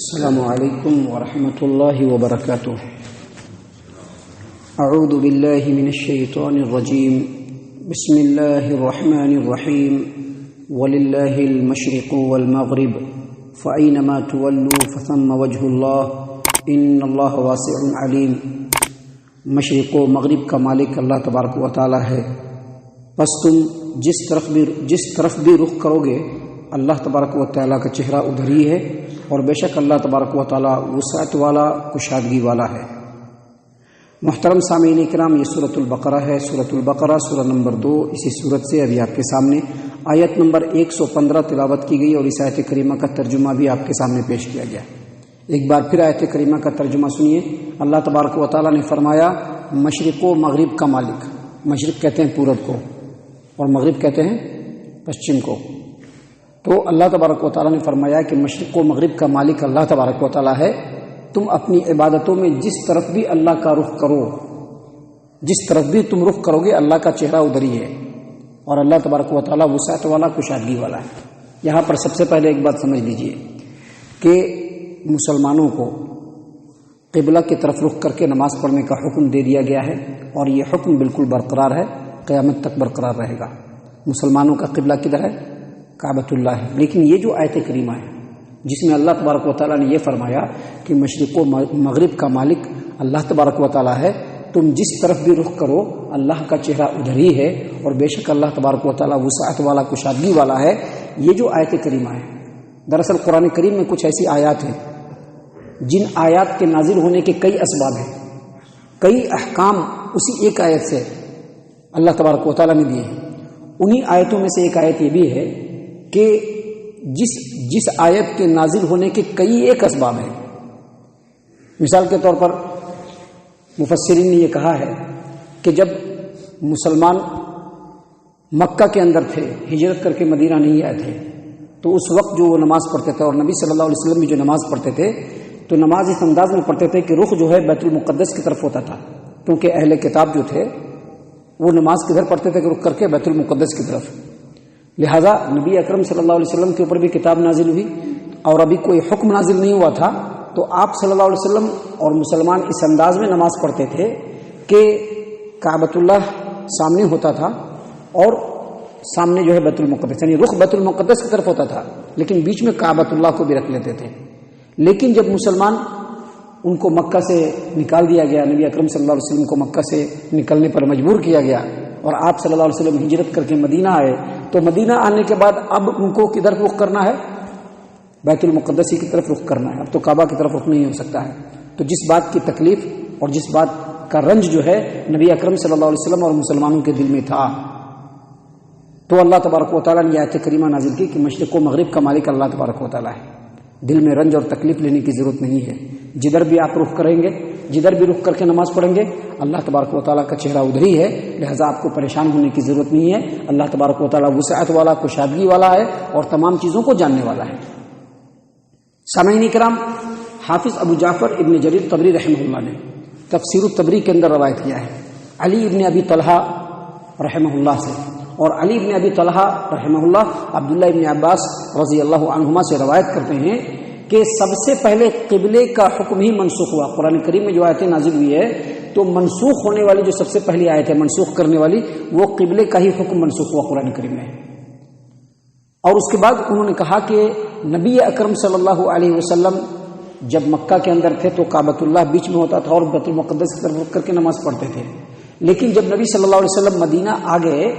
السلام علیکم ورحمۃ اللہ وبرکاتہ۔ اعوذ باللہ من الشیطان الرجیم، بسم اللہ الرحمن الرحیم، وللہ المشرق والمغرب فأینما تولوا فثم وجہ اللہ ان اللہ واسع علیم۔ مشرق و مغرب کا مالک اللہ تبارک و تعالی ہے، پس تم جس طرف بھی رخ کرو گے اللہ تبارک و تعالی کا چہرہ ادھر ہی ہے، اور بے شک اللہ تبارک و تعالی وسعت والا، کشادگی والا ہے۔ محترم سامعین کرام، یہ سورۃ البقرہ ہے۔ سورۃ البقرہ سورہ نمبر 2، اسی سورت سے ابھی آپ کے سامنے آیت نمبر 115 تلاوت کی گئی، اور اس آیت کریمہ کا ترجمہ بھی آپ کے سامنے پیش کیا گیا۔ ایک بار پھر آیت کریمہ کا ترجمہ سنیے۔ اللہ تبارک و تعالی نے فرمایا مشرق و مغرب کا مالک۔ مشرق کہتے ہیں پورب کو، اور مغرب کہتے ہیں پشچم کو۔ تو اللہ تبارک و تعالیٰ نے فرمایا کہ مشرق و مغرب کا مالک اللہ تبارک و تعالیٰ ہے، تم اپنی عبادتوں میں جس طرف بھی اللہ کا رخ کرو، جس طرف بھی تم رخ کرو گے اللہ کا چہرہ ادھر ہی ہے، اور اللہ تبارک و تعالیٰ وسعت والا، کشادگی والا ہے۔ یہاں پر سب سے پہلے ایک بات سمجھ لیجئے کہ مسلمانوں کو قبلہ کی طرف رخ کر کے نماز پڑھنے کا حکم دے دیا گیا ہے، اور یہ حکم بالکل برقرار ہے، قیامت تک برقرار رہے گا۔ مسلمانوں کا قبلہ کدھر ہے؟ کعبۃ اللہ ہے۔ لیکن یہ جو آیت کریمہ ہے جس میں اللہ تبارک و تعالیٰ نے یہ فرمایا کہ مشرق و مغرب کا مالک اللہ تبارک و تعالیٰ ہے، تم جس طرف بھی رخ کرو اللہ کا چہرہ ادھر ہی ہے، اور بے شک اللہ تبارک و تعالیٰ وسعت والا، کشادگی والا ہے۔ یہ جو آیت کریمہ ہے، دراصل قرآن کریم میں کچھ ایسی آیات ہیں جن آیات کے نازل ہونے کے کئی اسباب ہیں، کئی احکام اسی ایک آیت سے اللہ تبارک و تعالیٰ نے دیے ہیں۔ انہی آیتوں میں سے ایک آیت یہ بھی ہے کہ جس آیت کے نازل ہونے کے کئی ایک اسباب ہیں۔ مثال کے طور پر مفسرین نے یہ کہا ہے کہ جب مسلمان مکہ کے اندر تھے، ہجرت کر کے مدینہ نہیں آئے تھے، تو اس وقت جو وہ نماز پڑھتے تھے، اور نبی صلی اللہ علیہ وسلم بھی جو نماز پڑھتے تھے، تو نماز اس انداز میں پڑھتے تھے کہ رخ جو ہے بیت المقدس کی طرف ہوتا تھا، کیونکہ اہل کتاب جو تھے وہ نماز کدھر پڑھتے تھے کہ رخ کر کے بیت المقدس کی طرف۔ لہذا نبی اکرم صلی اللہ علیہ وسلم کے اوپر بھی کتاب نازل ہوئی، اور ابھی کوئی حکم نازل نہیں ہوا تھا، تو آپ صلی اللہ علیہ وسلم اور مسلمان اس انداز میں نماز پڑھتے تھے کہ کعبۃ اللہ سامنے ہوتا تھا، اور سامنے جو ہے بیت المقدس، یعنی رخ بیت المقدس کی طرف ہوتا تھا، لیکن بیچ میں کعبۃ اللہ کو بھی رکھ لیتے تھے۔ لیکن جب مسلمان ان کو مکہ سے نکال دیا گیا، نبی اکرم صلی اللہ علیہ وسلم کو مکہ سے نکلنے پر مجبور کیا گیا، اور آپ صلی اللہ علیہ وسلم ہجرت کر کے مدینہ آئے، تو مدینہ آنے کے بعد اب ان کو کدھر رخ کرنا ہے؟ بیت المقدس کی طرف رخ کرنا ہے۔ اب تو کعبہ کی طرف رخ نہیں ہو سکتا ہے۔ تو جس بات کی تکلیف اور جس بات کا رنج جو ہے نبی اکرم صلی اللہ علیہ وسلم اور مسلمانوں کے دل میں تھا، تو اللہ تبارک و تعالیٰ نے یہ آیت کریمہ نازل کی کہ مشرق و مغرب کا مالک اللہ تبارک و تعالیٰ ہے، دل میں رنج اور تکلیف لینے کی ضرورت نہیں ہے۔ جدھر بھی آپ رخ کریں گے، جدھر بھی رخ کر کے نماز پڑھیں گے، اللہ تبارک و تعالیٰ کا چہرہ ادھر ہی ہے، لہذا آپ کو پریشان ہونے کی ضرورت نہیں ہے۔ اللہ تبارک و تعالیٰ وسعت والا، کشادگی والا ہے، اور تمام چیزوں کو جاننے والا ہے۔ سامعین کرام، حافظ ابو جعفر ابن جریر طبری رحمہ اللہ نے تفسیر الطبری کے اندر روایت کیا ہے علی ابن ابی طلحہ رحمہ اللہ سے، اور علی ابن ابی طلحہ رحمہ اللہ عبداللہ ابن عباس رضی اللہ عنہما سے روایت کرتے ہیں کہ سب سے پہلے قبلے کا حکم ہی منسوخ ہوا۔ قرآن کریم میں جو آیتیں نازل ہوئی ہے، تو منسوخ ہونے والی جو سب سے پہلی آیت ہے، منسوخ کرنے والی، وہ قبلے کا ہی حکم منسوخ ہوا قرآن کریم میں۔ اور اس کے بعد انہوں نے کہا کہ نبی اکرم صلی اللہ علیہ وسلم جب مکہ کے اندر تھے تو کعبۃ اللہ بیچ میں ہوتا تھا، اور بیت المقدس کی طرف رخ کر کے نماز پڑھتے تھے، لیکن جب نبی صلی اللہ علیہ وسلم مدینہ آ گئے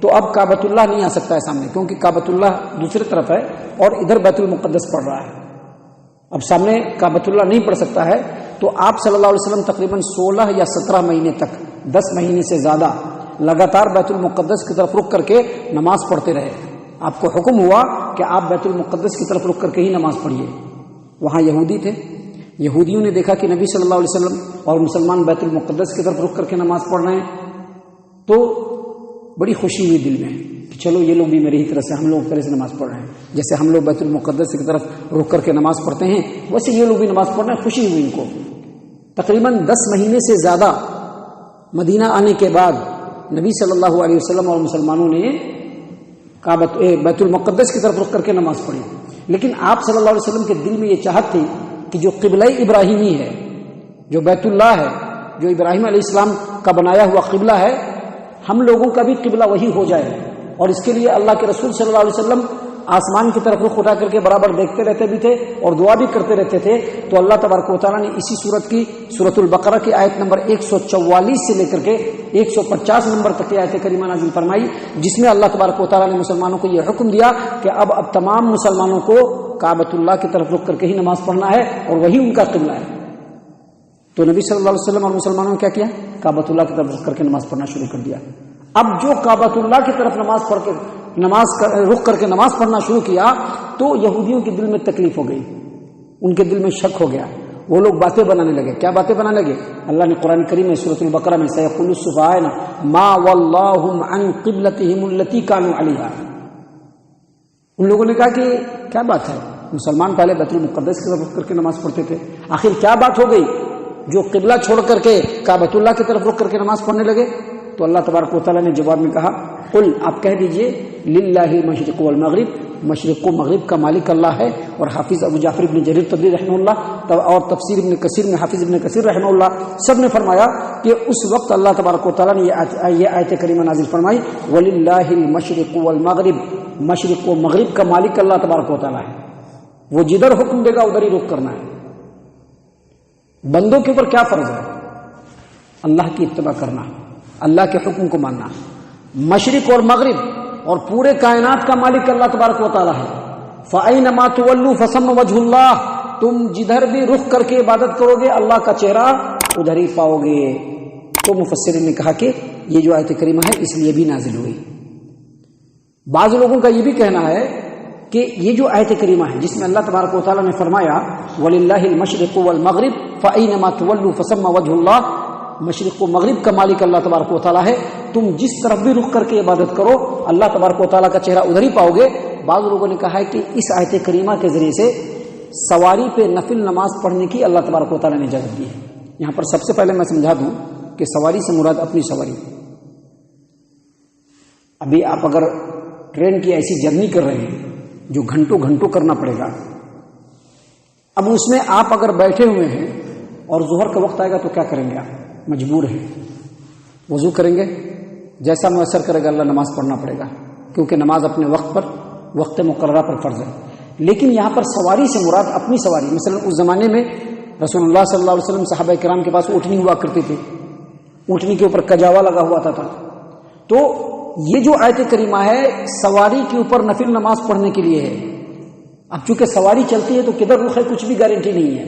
تو اب کعبۃ اللہ نہیں آ سکتا ہے سامنے، کیونکہ کعبۃ اللہ دوسری طرف ہے اور ادھر بیت المقدس پڑھ رہا ہے، اب سامنے کعبۃ اللہ نہیں پڑھ سکتا ہے۔ تو آپ صلی اللہ علیہ وسلم تقریباً 16 یا 17 مہینے تک، 10 مہینے سے زیادہ لگاتار بیت المقدس کی طرف رخ کر کے نماز پڑھتے رہے۔ آپ کو حکم ہوا کہ آپ بیت المقدس کی طرف رخ کر کے ہی نماز پڑھیے۔ وہاں یہودی تھے، یہودیوں نے دیکھا کہ نبی صلی اللہ علیہ وسلم اور مسلمان بیت المقدس کی طرف رخ کر کے نماز پڑھ رہے ہیں، تو بڑی خوشی ہوئی دل میں کہ چلو یہ لوگ بھی میری ہی طرح سے، ہم لوگ کی طرح سے نماز پڑھ رہے ہیں، جیسے ہم لوگ بیت المقدس کی طرف رخ کر کے نماز پڑھتے ہیں ویسے یہ لوگ بھی نماز پڑھ رہے ہیں۔ خوشی ہوئی ان کو۔ تقریباً 10 مہینے سے زیادہ مدینہ آنے کے بعد نبی صلی اللہ علیہ وسلم اور مسلمانوں نے بیت المقدس کی طرف رخ کر کے نماز پڑھی۔ لیکن آپ صلی اللہ علیہ وسلم کے دل میں یہ چاہت تھی کہ جو قبلہ ابراہیمی ہے، جو بیت اللہ ہے، جو ابراہیم علیہ السلام کا بنایا ہوا قبلہ ہے، ہم لوگوں کا بھی قبلہ وہی ہو جائے. اور اس کے لیے اللہ کے رسول صلی اللہ علیہ وسلم آسمان کی طرف رخ اٹھا کر کے برابر دیکھتے رہتے بھی تھے اور دعا بھی کرتے رہتے تھے. تو اللہ تبارک و تعالیٰ نے اسی صورت کی سورۃ البقرہ کی آیت نمبر 144 سے لے کر کے 150 نمبر تک کی آیت کریمہ نازل فرمائی، جس میں اللہ تبارک و تعالیٰ نے مسلمانوں کو یہ حکم دیا کہ اب تمام مسلمانوں کو کعبۃ اللہ کی طرف رخ کر کے ہی نماز پڑھنا ہے اور وہی ان کا قبلہ ہے. تو نبی صلی اللہ علیہ وسلم اور مسلمانوں نے کیا کیا؟ کعبۃ اللہ کی طرف رخ کر کے نماز پڑھنا شروع کر دیا. اب جو کعبۃ اللہ کی طرف رخ کر کے نماز پڑھنا شروع کیا تو یہودیوں کے دل میں تکلیف ہو گئی، ان کے دل میں شک ہو گیا. وہ لوگ باتیں بنانے لگے. کیا باتیں بنانے لگے؟ اللہ نے قرآن کریم میں سورۃ البقرہ میں سیقول السفہاء ما ولاھم عن قبلتہم التی کانوا علیہا، ان لوگوں نے کہا کہ کیا بات ہے، مسلمان پہلے بیت المقدس کی طرف رخ کر کے نماز پڑھتے تھے، آخر کیا بات ہو گئی جو قبلہ چھوڑ کر کے کعبۃ اللہ کی طرف رخ کر کے نماز پڑھنے لگے؟ تو اللہ تبارک و تعالیٰ نے جواب میں کہا قل، آپ کہہ دیجئے للہ المشرق والمغرب، مشرق و مغرب کا مالک اللہ ہے. اور حافظ ابو جعفر ابن جریر طبری رحمہ اللہ اور تفسیر ابن کثیر میں حافظ ابن کثیر رحمہ اللہ سب نے فرمایا کہ اس وقت اللہ تبارک و تعالیٰ نے یہ آیت کریمہ نازل فرمائی وللہ المشرق والمغرب، مشرق و مغرب کا مالک اللہ تبارک و تعالیٰ ہے، وہ جدھر حکم دے گا ادھر ہی رخ کرنا ہے. بندوں کے اوپر کیا فرض ہے؟ اللہ کی اتباع کرنا، اللہ کے حکم کو ماننا. مشرق اور مغرب اور پورے کائنات کا مالک اللہ تبارک و تعالیٰ ہے. فَأَيْنَمَا تُوَلُّوا فَثَمَّ وَجْهُ اللَّهِ، تم جدھر بھی رخ کر کے عبادت کرو گے اللہ کا چہرہ ادھر ہی پاؤ گے. تو مفسرین نے کہا کہ یہ جو آیت کریمہ ہے اس لیے بھی نازل ہوئی. بعض لوگوں کا یہ بھی کہنا ہے کہ یہ جو آیت کریمہ ہے جس میں اللہ تبارک و تعالیٰ نے فرمایا وَلِلَّهِ الْمَشْرِقُ وَالْمَغْرِبُ فَأَيْنَمَا تُوَلُّوا فَثَمَّ وَجْهُ اللَّهِ، مشرق و مغرب کا مالک اللہ تبارک و تعالیٰ ہے، تم جس طرف بھی رخ کر کے عبادت کرو اللہ تبارک و تعالیٰ کا چہرہ ادھر ہی پاؤ گے. بعض لوگوں نے کہا ہے کہ اس آیت کریمہ کے ذریعے سے سواری پہ نفل نماز پڑھنے کی اللہ تبارک و تعالیٰ نے اجازت دی ہے. یہاں پر سب سے پہلے میں سمجھا دوں کہ سواری سے مراد اپنی سواری. ابھی آپ اگر ٹرین کی ایسی جرنی کر رہے ہیں جو گھنٹوں گھنٹوں کرنا پڑے گا، اب اس میں آپ اگر بیٹھے ہوئے ہیں اور ظہر کا وقت آئے گا تو کیا کریں گے؟ آپ مجبور ہیں، وضو کریں گے، جیسا میسر کرے گا اللہ نماز پڑھنا پڑے گا، کیونکہ نماز اپنے وقت پر وقت مقررہ پر فرض ہے. لیکن یہاں پر سواری سے مراد اپنی سواری. مثلا اس زمانے میں رسول اللہ صلی اللہ علیہ وسلم صحابہ کرام کے پاس اونٹنی ہوا کرتی تھی، اونٹنی کے اوپر کجاوا لگا ہوا تھا. تو یہ جو آیت کریمہ ہے سواری کے اوپر نفل نماز پڑھنے کے لیے ہے. اب چونکہ سواری چلتی ہے تو کدھر رخ ہے کچھ بھی گارنٹی نہیں ہے.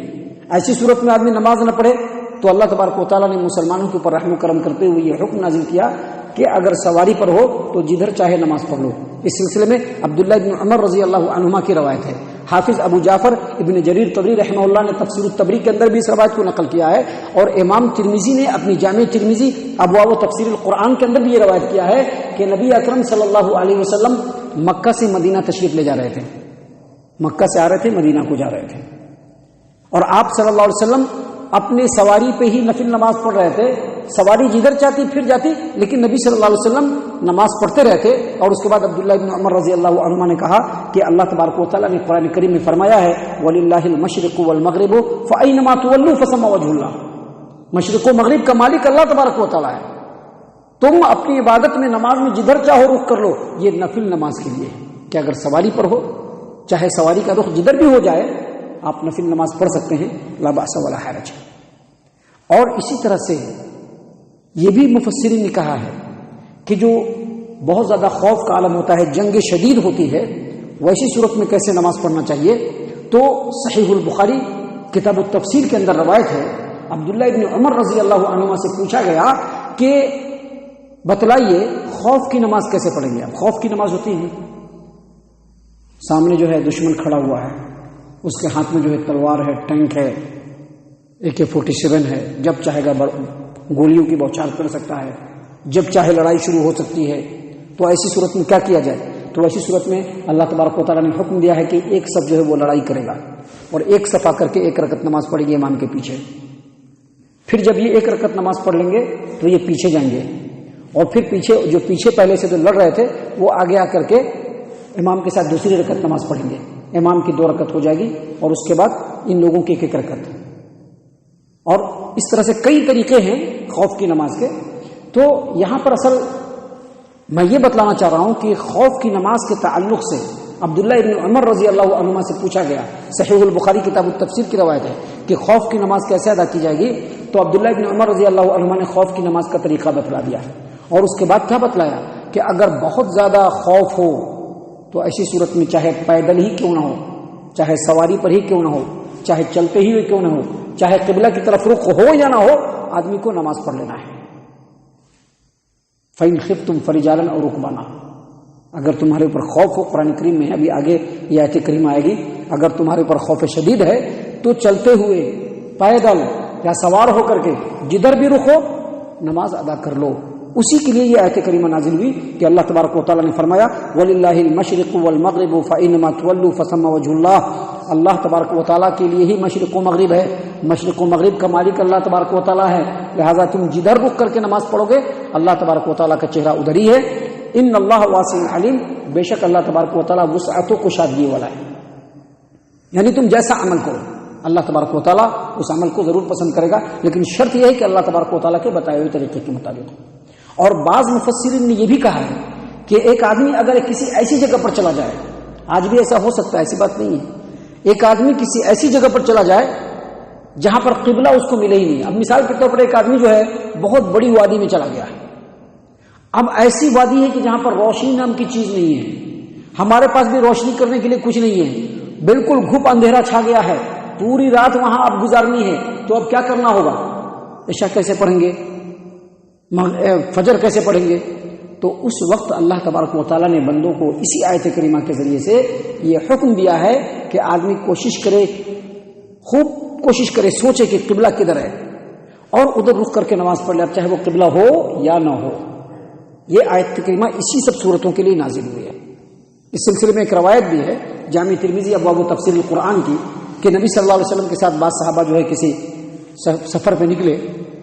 ایسی صورت میں آدمی نماز نہ پڑھے تو اللہ تبارک و تعالیٰ نے مسلمانوں کے اوپر رحم و کرم کرتے ہوئے یہ حکم نازل کیا کہ اگر سواری پر ہو تو جدھر چاہے نماز پڑھ لو. اس سلسلے میں عبداللہ ابن عمر رضی اللہ عنہما کی روایت ہے. حافظ ابو جعفر ابن جریر طبری رحمہ اللہ نے تفسیر التبری کے اندر بھی اس روایت کو نقل کیا ہے، اور امام ترمذی نے اپنی جامع ترمذی ابواب تفسیر القرآن کے اندر بھی یہ روایت کیا ہے کہ نبی اکرم صلی اللہ علیہ وسلم مکہ سے مدینہ تشریف لے جا رہے تھے، مکہ سے آ رہے تھے مدینہ کو جا رہے تھے، اور آپ صلی اللہ علیہ وسلم اپنے سواری پہ ہی نفل نماز پڑھ رہے تھے. سواری جدھر چاہتی پھر جاتی، لیکن نبی صلی اللہ علیہ وسلم نماز پڑھتے رہتے. اور اس کے بعد عبداللہ ابن عمر رضی اللہ عنہما نے کہا کہ اللہ تبارک و تعالیٰ نے قرآن کریم میں فرمایا ہے وَلِلَّهِ الْمَشْرِقُ وَالْمَغْرِبُ فَأَيْنَمَا تُوَلُّوا فَثَمَّ وَجْهُ اللَّهِ، مشرق و مغرب کا مالک اللہ تبارک و تعالیٰ ہے. تم اپنی عبادت میں نماز میں جدھر چاہو رخ کر لو. یہ نفل نماز کے لیے ہے کہ اگر سواری پر ہو چاہے سواری کا رخ جدھر بھی ہو جائے آپ نفل نماز پڑھ سکتے ہیں، لا بأس ولا حرج. اور اسی طرح سے یہ بھی مفسرین نے کہا ہے کہ جو بہت زیادہ خوف کا عالم ہوتا ہے، جنگ شدید ہوتی ہے، ویسی صورت میں کیسے نماز پڑھنا چاہیے. تو صحیح البخاری کتاب التفسیر کے اندر روایت ہے عبداللہ ابن عمر رضی اللہ عنہما سے پوچھا گیا کہ بتلائیے خوف کی نماز کیسے پڑھیں گے. خوف کی نماز ہوتی ہے سامنے جو ہے دشمن کھڑا ہوا ہے، اس کے ہاتھ میں جو ہے تلوار ہے، ٹینک ہے، AK-47 ہے، جب چاہے گا گولیوں کی بوچھار کر سکتا ہے، جب چاہے لڑائی شروع ہو سکتی ہے. تو ایسی صورت میں کیا کیا جائے؟ تو ایسی صورت میں اللہ تبارک و تعالیٰ نے حکم دیا ہے کہ ایک صف جو ہے وہ لڑائی کرے گا اور ایک صفا کر کے ایک رکعت نماز پڑھے گی امام کے پیچھے. پھر جب یہ ایک رکعت نماز پڑھ لیں گے تو یہ پیچھے جائیں گے، اور پھر پیچھے جو پیچھے پہلے سے جو لڑ رہے تھے وہ آگے آ کر کے امام کے ساتھ دوسری رکعت نماز پڑھیں گے. امام کی 2 رکعت ہو جائے گی اور اس کے بعد ان لوگوں کی 1 رکعت. اور اس طرح سے کئی طریقے ہیں خوف کی نماز کے. تو یہاں پر اصل میں یہ بتلانا چاہ رہا ہوں کہ خوف کی نماز کے تعلق سے عبداللہ ابن عمر رضی اللہ عنہما سے پوچھا گیا. صحیح البخاری کتاب التفسیر کی روایت ہے کہ خوف کی نماز کیسے ادا کی جائے گی. تو عبداللہ ابن عمر رضی اللہ عنہما نے خوف کی نماز کا طریقہ بتلا دیا اور اس کے بعد کیا بتلایا کہ اگر بہت زیادہ خوف ہو تو ایسی صورت میں چاہے پیدل ہی کیوں نہ ہو، چاہے سواری پر ہی کیوں نہ ہو، چاہے چلتے ہی کیوں نہ ہو، چاہے قبلہ کی طرف رخ ہو یا نہ ہو، آدمی کو نماز پڑھ لینا ہے. فَإِنْ خِفْتُمْ فَرِجَالًا أَوْ رُكْبَانًا. اگر تمہارے اوپر خوف ہو، قرآن کریم میں ہے، ابھی آگے یہ آیت کریمہ آئے گی، اگر تمہارے اوپر خوف شدید ہے تو چلتے ہوئے، پیدل یا سوار ہو کر کے جدھر بھی رخ ہو نماز ادا کر لو. اسی کے لیے یہ آیت کریمہ نازل ہوئی کہ اللہ تبارک و تعالیٰ نے فرمایا وَلِلَّهِ الْمَشْرِقُ وَالْمَغْرِبُ فَإِنَّمَا تُوَلُّوا فَثَمَّ وَجْهُ اللَّهِ. اللہ تبارک و تعالیٰ کے لیے ہی مشرق و مغرب ہے، مشرق و مغرب کا مالک اللہ تبارک و تعالیٰ ہے، لہٰذا تم جدھر رخ کر کے نماز پڑھو گے اللہ تبارک و تعالیٰ کا چہرہ ادھر ہی ہے. ان اللہ واسع علیم، بے شک اللہ تبارک و تعالیٰ وسعت و کشادگی والا ہے. یعنی تم جیسا عمل کرو اللہ تبارک و تعالیٰ اس عمل کو ضرور پسند کرے گا، لیکن شرط یہ ہے کہ اللہ تبارک و تعالیٰ کے بتائے ہوئے طریقے کے مطابق. اور بعض مفسرین نے یہ بھی کہا ہے کہ ایک آدمی اگر کسی ایسی جگہ پر چلا جائے، آج بھی ایسا ہو سکتا ہے، ایسی بات نہیں ہے، ایک آدمی کسی ایسی جگہ پر چلا جائے جہاں پر قبلہ اس کو ملے ہی نہیں. اب مثال کے طور پر ایک آدمی جو ہے بہت بڑی وادی میں چلا گیا ہے. اب ایسی وادی ہے کہ جہاں پر روشنی نام کی چیز نہیں ہے، ہمارے پاس بھی روشنی کرنے کے لیے کچھ نہیں ہے، بالکل گھپ اندھیرا چھا گیا ہے، پوری رات وہاں اب گزارنی ہے. تو اب کیا کرنا ہوگا؟ عشاء کیسے پڑھیں گے؟ فجر کیسے پڑھیں گے؟ تو اس وقت اللہ تبارک و تعالیٰ نے بندوں کو اسی آیت کریمہ کے ذریعے سے یہ حکم دیا ہے کہ آدمی کوشش کرے، خوب کوشش کرے، سوچے کہ قبلہ کدھر ہے اور ادھر رخ کر کے نماز پڑھ لے، اب چاہے وہ قبلہ ہو یا نہ ہو. یہ آیت کریمہ اسی سب صورتوں کے لیے نازل ہوئی ہے. اس سلسلے میں ایک روایت بھی ہے جامع ترمذی ابواب تفسیر القرآن کی کہ نبی صلی اللہ علیہ وسلم کے ساتھ بعض صحابہ جو ہے کسی سفر پہ نکلے،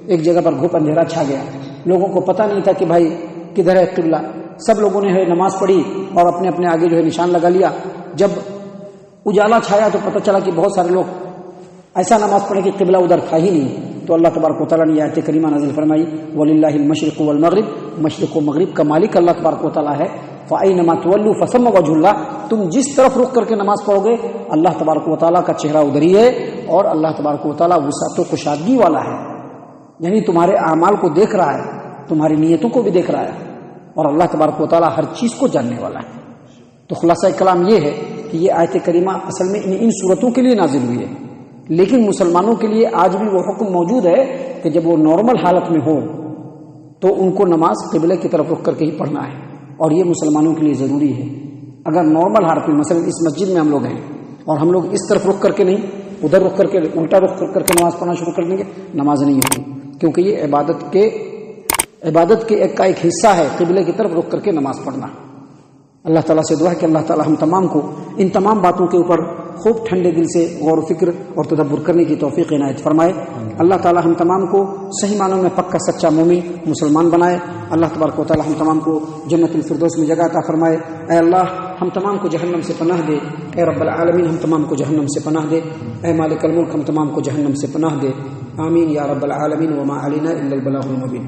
ایک جگہ پر گھپ اندھیرا چھا گیا، لوگوں کو پتہ نہیں تھا کہ بھائی کدھر ہے قبلہ. سب لوگوں نے نماز پڑھی اور اپنے اپنے آگے جو ہے نشان لگا لیا. جب اجالا چھایا تو پتہ چلا کہ بہت سارے لوگ ایسا نماز پڑھے کہ قبلہ ادھر تھا ہی نہیں. تو اللہ تبارک و تعالیٰ نے آیت کریمہ نازل فرمائی وَلِلَّهِ الْمَشْرِقُ وَالْمَغْرِبُ، مشرق و مغرب کا مالک اللہ تبارک و تعالیٰ ہے. فَأَيْنَمَا تُوَلُّوا فَثَمَّ وَجْهُ اللَّهِ، تم جس طرف رخ کر کے نماز پڑھو گے اللہ تبارک و تعالیٰ کا چہرہ ادھر ہی ہے اور اللہ تبارک و تعالیٰ وسعت و کشادگی والا ہے. یعنی تمہارے اعمال کو دیکھ رہا ہے، تمہاری نیتوں کو بھی دیکھ رہا ہے اور اللہ تبارک و تعالیٰ ہر چیز کو جاننے والا ہے. تو خلاصہ کلام یہ ہے کہ یہ آیت کریمہ اصل میں ان صورتوں کے لیے نازل ہوئی ہے، لیکن مسلمانوں کے لیے آج بھی وہ حکم موجود ہے کہ جب وہ نارمل حالت میں ہو تو ان کو نماز قبلے کی طرف رخ کر کے ہی پڑھنا ہے، اور یہ مسلمانوں کے لیے ضروری ہے. اگر نارمل حالت میں مثلا اس مسجد میں ہم لوگ ہیں اور ہم لوگ اس طرف رخ کر کے نہیں، ادھر رخ کر کے الٹا رخ کر کے نماز پڑھنا شروع کر دیں گے، نماز نہیں ہوگی، کیونکہ یہ عبادت کے ایک حصہ ہے قبلے کی طرف رخ کر کے نماز پڑھنا. اللہ تعالیٰ سے دعا ہے کہ اللہ تعالیٰ ہم تمام کو ان تمام باتوں کے اوپر خوب ٹھنڈے دل سے غور و فکر اور تدبر کرنے کی توفیق عنایت فرمائے. اللہ تعالیٰ ہم تمام کو صحیح معنوں میں پکا سچا مومن مسلمان بنائے. اللہ تبارک و تعالیٰ ہم تمام کو جنت الفردوس میں جگہ عطا فرمائے. اے اللہ ہم تمام کو جہنم سے پناہ دے. اے رب العالمین ہم تمام کو جہنم سے پناہ دے. اے مالک الملک ہم تمام کو جہنم سے پناہ دے. آمین یا رب العالمین. وما علینا الا البلاغ المبین.